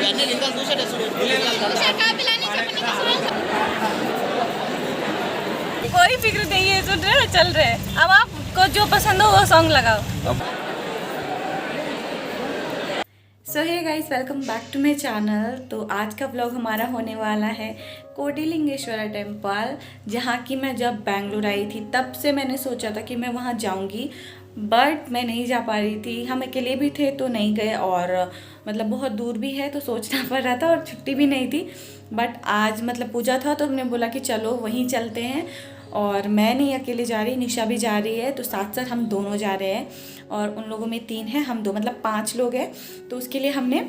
कोई फिक्र नहीं है, सुन रहे चल रहे। अब आपको जो पसंद हो वो सॉन्ग लगाओ। So hey guys, welcome back to my channel. तो आज का ब्लॉग हमारा होने वाला है कोटिलिंगेश्वरा टेम्पल, जहाँ की मैं जब बेंगलुरु आई थी तब से मैंने सोचा था कि मैं वहाँ जाऊँगी, बट मैं नहीं जा पा रही थी। हम अकेले भी थे तो नहीं गए, और मतलब बहुत दूर भी है तो सोचना पड़ रहा था, और छुट्टी भी नहीं थी। बट आज मतलब पूजा था तो हमने बोला कि चलो वहीं चलते हैं। और मैं नहीं अकेले जा रही, निशा भी जा रही है, तो साथ साथ हम दोनों जा रहे हैं। और उन लोगों में 3 हैं, हम 2, मतलब 5 लोग हैं। तो उसके लिए हमने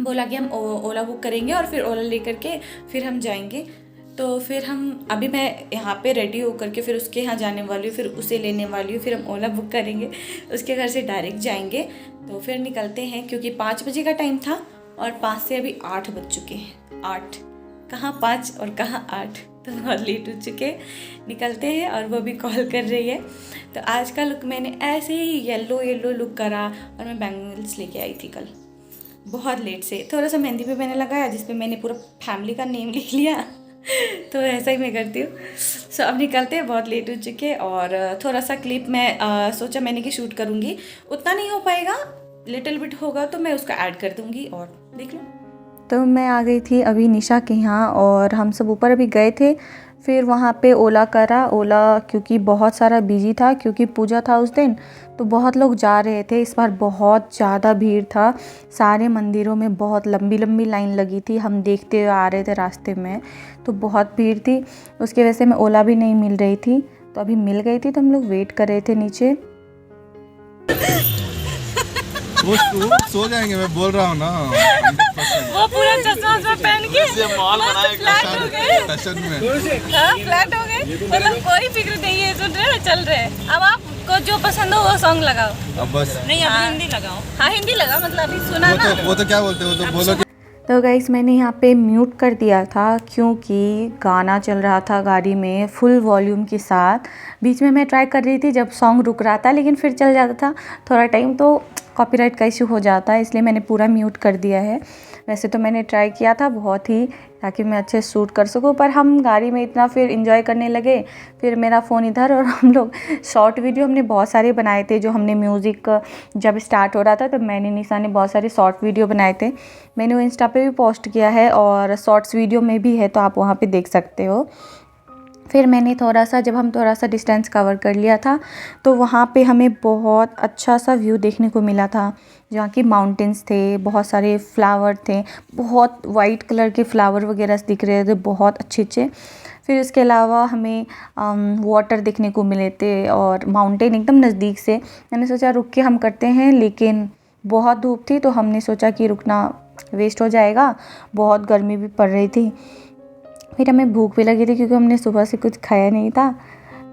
बोला कि हम ओला बुक करेंगे और फिर ओला लेकर के फिर हम जाएंगे। तो फिर हम अभी मैं यहाँ पे रेडी होकर के फिर उसके यहाँ जाने वाली हूँ, फिर उसे लेने वाली हूँ, फिर हम ओला बुक करेंगे, उसके घर से डायरेक्ट जाएंगे। तो फिर निकलते हैं, क्योंकि 5 बजे का टाइम था और 5 से अभी 8 बज चुके हैं। 8 कहाँ 5 और कहाँ 8, तो बहुत लेट हो चुके। निकलते हैं, और वो भी कॉल कर रही है। तो आज का लुक मैंने ऐसे ही येलो लुक करा, और मैं बैंगल्स लेके आई थी कल बहुत लेट से। थोड़ा सा मेहंदी भी मैंने लगाया, जिस पे मैंने पूरा फैमिली का नेम लिख लिया। तो ऐसा ही मैं करती हूँ। सो अब निकलते हैं, बहुत लेट हो चुके। और थोड़ा सा क्लिप मैं सोचा मैंने कि शूट करूँगी, उतना नहीं हो पाएगा, लिटिल बिट होगा तो मैं उसका ऐड कर दूँगी, और देख लो। तो मैं आ गई थी अभी निशा के यहाँ, और हम सब ऊपर अभी गए थे। फिर वहाँ पे ओला करा। ओला क्योंकि बहुत सारा बिजी था, क्योंकि पूजा था उस दिन, तो बहुत लोग जा रहे थे। इस बार बहुत ज़्यादा भीड़ था, सारे मंदिरों में बहुत लंबी लंबी लाइन लगी थी। हम देखते हुए आ रहे थे रास्ते में, तो बहुत भीड़ थी। उसकी वजह से मैं ओला भी नहीं मिल रही थी, तो अभी मिल गई थी, तो हम लोग वेट कर रहे थे नीचे। वो सो जाएंगे, मैं बोल रहा हूँ ना। वो पूरा चश्मा पहन के मॉल फ्लैट हो गए, फैशन में फ्लैट हो गए। मतलब कोई फिक्र नहीं है, सुन रहे चल रहे। अब आपको जो पसंद हो वो सॉन्ग लगाओ। अब बस नहीं, अभी हिंदी लगाओ। हाँ, हिंदी लगाओ, मतलब अभी सुना ना। वो तो क्या बोलते हैं, वो तो बोलो। तो गाइस, मैंने यहाँ पे म्यूट कर दिया था, क्योंकि गाना चल रहा था गाड़ी में फुल वॉल्यूम के साथ। बीच में मैं ट्राई कर रही थी जब सॉन्ग रुक रहा था, लेकिन फिर चल जाता था थोड़ा टाइम, तो कॉपीराइट का इशू हो जाता है, इसलिए मैंने पूरा म्यूट कर दिया है। वैसे तो मैंने ट्राई किया था बहुत ही, ताकि मैं अच्छे शूट कर सकूं, पर हम गाड़ी में इतना फिर एंजॉय करने लगे। फिर मेरा फ़ोन इधर, और हम लोग शॉर्ट वीडियो हमने बहुत सारे बनाए थे। जो हमने म्यूज़िक जब स्टार्ट हो रहा था, तो मैंने निशा ने बहुत सारे शॉर्ट वीडियो बनाए थे। मैंने वो इंस्टा पे भी पोस्ट किया है, और शॉर्ट्स वीडियो में भी है, तो आप वहाँ पे देख सकते हो। फिर मैंने जब हम थोड़ा सा डिस्टेंस कवर कर लिया था, तो वहाँ पे हमें बहुत अच्छा सा व्यू देखने को मिला था, जहाँ की माउंटेन्स थे, बहुत सारे फ्लावर थे, बहुत वाइट कलर के फ्लावर वगैरह दिख रहे थे, बहुत अच्छे। फिर उसके अलावा हमें वाटर देखने को मिले थे, और माउंटेन एकदम नज़दीक से। मैंने सोचा रुक के हम करते हैं, लेकिन बहुत धूप थी, तो हमने सोचा कि रुकना वेस्ट हो जाएगा, बहुत गर्मी भी पड़ रही थी। फिर हमें भूख भी लगी थी, क्योंकि हमने सुबह से कुछ खाया नहीं था।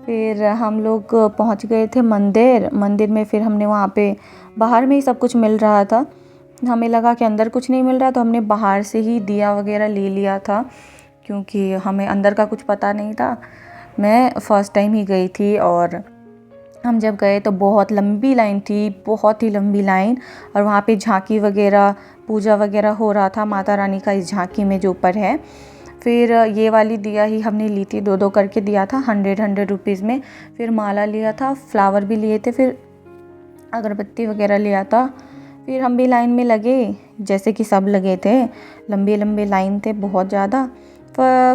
फिर हम लोग पहुंच गए थे मंदिर में। फिर हमने वहाँ पे बाहर में ही सब कुछ मिल रहा था, हमें लगा कि अंदर कुछ नहीं मिल रहा, तो हमने बाहर से ही दिया वगैरह ले लिया था, क्योंकि हमें अंदर का कुछ पता नहीं था। मैं फ़र्स्ट टाइम ही गई थी, और हम जब गए तो बहुत लंबी लाइन थी, बहुत ही लंबी लाइन। और वहाँ पे झांकी वगैरह, पूजा वगैरह हो रहा था माता रानी का, इस झांकी में जो ऊपर है। फिर ये वाली दिया ही हमने ली थी, 2 करके दिया था, 100 रुपीज़ में। फिर माला लिया था, फ्लावर भी लिए थे, फिर अगरबत्ती वगैरह लिया था। फिर हम भी लाइन में लगे, जैसे कि सब लगे थे, लंबे लाइन थे बहुत ज़्यादा।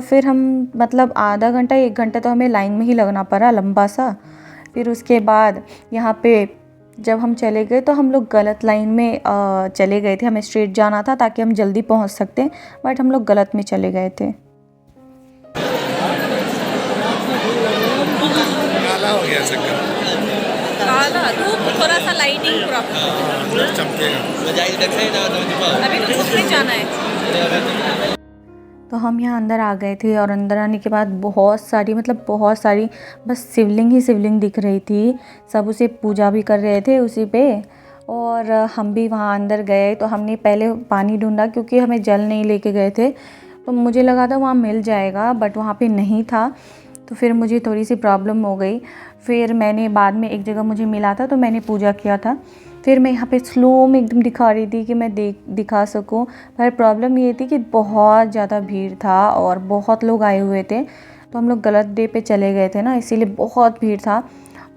फिर हम मतलब आधा घंटा 1 घंटा तो हमें लाइन में ही लगना पड़ा, लंबा सा। फिर उसके बाद यहाँ पे जब हम चले गए, तो हम लोग गलत लाइन में चले गए थे। हमें स्ट्रेट जाना था ताकि हम जल्दी पहुँच सकते, बट हम लोग गलत में चले गए थे। काला हो गया चक्कर, काला धूप, थोड़ा सा लाइटिंग प्रॉब्लम, चमकेगा। अभी तो धूप में जाना है। तो हम यहाँ अंदर आ गए थे, और अंदर आने के बाद बहुत सारी बस शिवलिंग ही शिवलिंग दिख रही थी। सब उसे पूजा भी कर रहे थे उसी पे। और हम भी वहाँ अंदर गए, तो हमने पहले पानी ढूंढा, क्योंकि हमें जल नहीं लेके गए थे, तो मुझे लगा था वहाँ मिल जाएगा, बट वहाँ पे नहीं था। तो फिर मुझे थोड़ी सी प्रॉब्लम हो गई। फिर मैंने बाद में एक जगह मुझे मिला था, तो मैंने पूजा किया था। फिर मैं यहाँ पे स्लो में एकदम दिखा रही थी कि मैं दिखा सकूँ, पर प्रॉब्लम ये थी कि बहुत ज़्यादा भीड़ था और बहुत लोग आए हुए थे, तो हम लोग गलत डे पे चले गए थे ना, इसीलिए बहुत भीड़ था।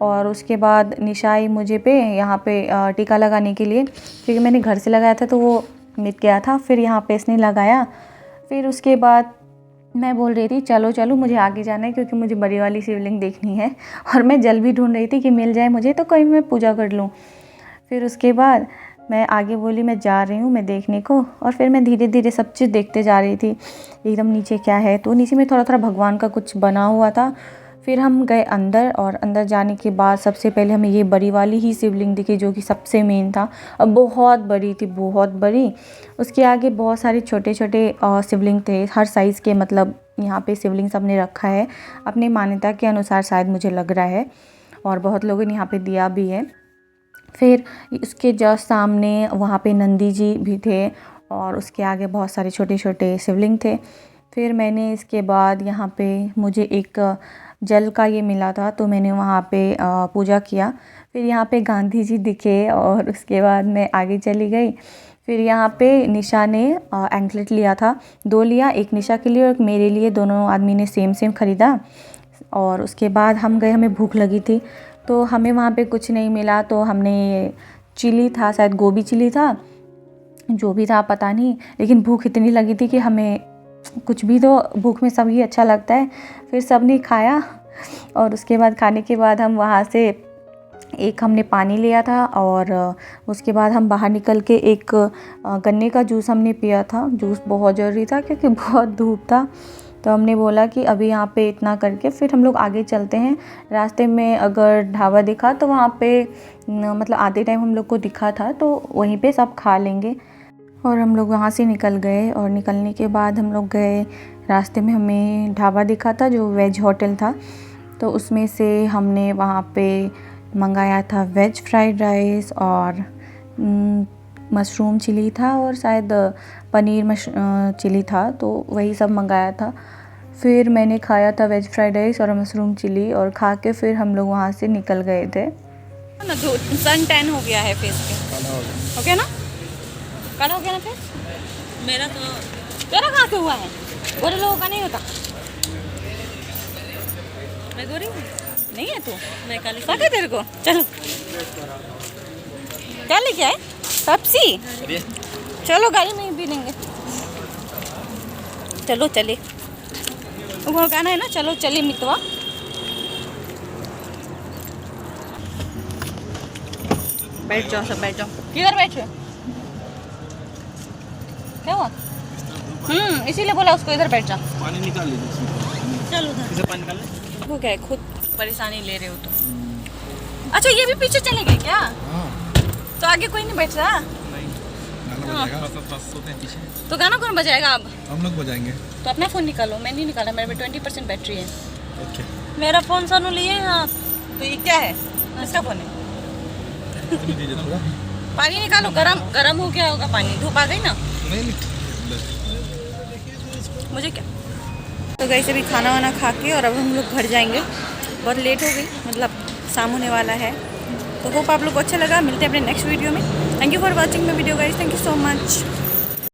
और उसके बाद निशा आई मुझे पे यहाँ पे टीका लगाने के लिए, क्योंकि मैंने घर से लगाया था तो वो मिट गया था, फिर यहाँ पे इसने लगाया। फिर उसके बाद मैं बोल रही थी चलो चलो मुझे आगे जाना है, क्योंकि मुझे बड़ी वाली शिवलिंग देखनी है, और मैं जल भी ढूंढ रही थी कि मिल जाए मुझे तो कहीं मैं पूजा कर लूँ। फिर उसके बाद मैं आगे बोली मैं जा रही हूँ मैं देखने को, और फिर मैं धीरे धीरे सब चीज़ देखते जा रही थी एकदम नीचे क्या है। तो नीचे में थोड़ा थोड़ा भगवान का कुछ बना हुआ था। फिर हम गए अंदर, और अंदर जाने के बाद सबसे पहले हमें ये बड़ी वाली ही शिवलिंग दिखी, जो कि सबसे मेन था, अब बहुत बड़ी थी, बहुत बड़ी। उसके आगे बहुत सारे छोटे छोटे शिवलिंग थे, हर साइज़ के, मतलब यहाँ पे शिवलिंग सब ने रखा है अपनी मान्यता के अनुसार, शायद मुझे लग रहा है, और बहुत लोगों ने यहाँ पे दिया भी है। फिर उसके जस्ट सामने वहाँ पे नंदी जी भी थे, और उसके आगे बहुत सारे छोटे छोटे शिवलिंग थे। फिर मैंने इसके बाद यहाँ पे मुझे एक जल का ये मिला था, तो मैंने वहाँ पे पूजा किया। फिर यहाँ पे गांधी जी दिखे, और उसके बाद मैं आगे चली गई। फिर यहाँ पे निशा ने एंकलेट लिया था, 2 लिया, एक निशा के लिए और एक मेरे लिए, दोनों आदमी ने सेम सेम ख़रीदा। और उसके बाद हम गए, हमें भूख लगी थी, तो हमें वहाँ पे कुछ नहीं मिला, तो हमने चिली था, शायद गोभी चिली था, जो भी था पता नहीं, लेकिन भूख इतनी लगी थी कि हमें कुछ भी, तो भूख में सभी अच्छा लगता है। फिर सब ने खाया, और उसके बाद खाने के बाद हम वहाँ से एक हमने पानी लिया था, और उसके बाद हम बाहर निकल के एक गन्ने का जूस हमने पिया था। जूस बहुत ज़रूरी था क्योंकि बहुत धूप था, तो हमने बोला कि अभी यहाँ पे इतना करके फिर हम लोग आगे चलते हैं। रास्ते में अगर ढाबा दिखा तो वहाँ पे मतलब आते टाइम हम लोग को दिखा था, तो वहीं पे सब खा लेंगे। और हम लोग वहाँ से निकल गए, और निकलने के बाद हम लोग गए, रास्ते में हमें ढाबा दिखा था जो वेज होटल था, तो उसमें से हमने वहाँ पे मंगाया था वेज फ्राइड राइस, और मशरूम चिली था, और शायद पनीर चिली था, तो वही सब मंगाया था। फिर मैंने खाया था वेज फ्राइड राइस और मशरूम चिली, और खा के फिर हम लोग वहाँ से निकल गए थे ना। सन टैन हो गया है फेस पे, हो गया ना, काला हो गया ना फेस मेरा। तो तेरा कहाँ से हुआ है, गोरे लोगों का नहीं होता। मैं गोरी हूँ नहीं है तू, मैं काली पता है तेरे को। चलो क्या लेके आए, पेप्सी, चलो गाड़ी में ही पी लेंगे। चलो चले, वो गाना है ना, चलो चले मितवा। बैठ जाओ सब, बैठ जाओ। किधर बैठे, क्या हुआ? इसीलिए बोला उसको इधर बैठ जा। पानी निकाल लीजिए, चलो उधर पानी निकाल ले। वो क्या है, खुद परेशानी ले रहे हो तो। अच्छा ये भी पीछे चले गए क्या? तो आगे कोई नहीं बैठ रहा? तो गाना कौन बजाएगा अब? हम लोग बजाएंगे। तो अपना फ़ोन निकालो, मैं नहीं निकाला, मेरे में 20% बैटरी है। ओके। मेरा फ़ोन सानू लिए हाँ। तो ये क्या है, किसका फ़ोन है? पानी निकालो, गरम हो गया होगा पानी, धूप आ गई ना। नहीं मुझे क्या। तो गई से भी खाना वाना खा के, और अब हम लोग घर जाएंगे, बहुत लेट हो गई, मतलब शाम होने वाला है। तो होप आप लोग को अच्छा लगा, मिलते हैं अपने नेक्स्ट वीडियो में। Thank you for watching my video guys, thank you so much.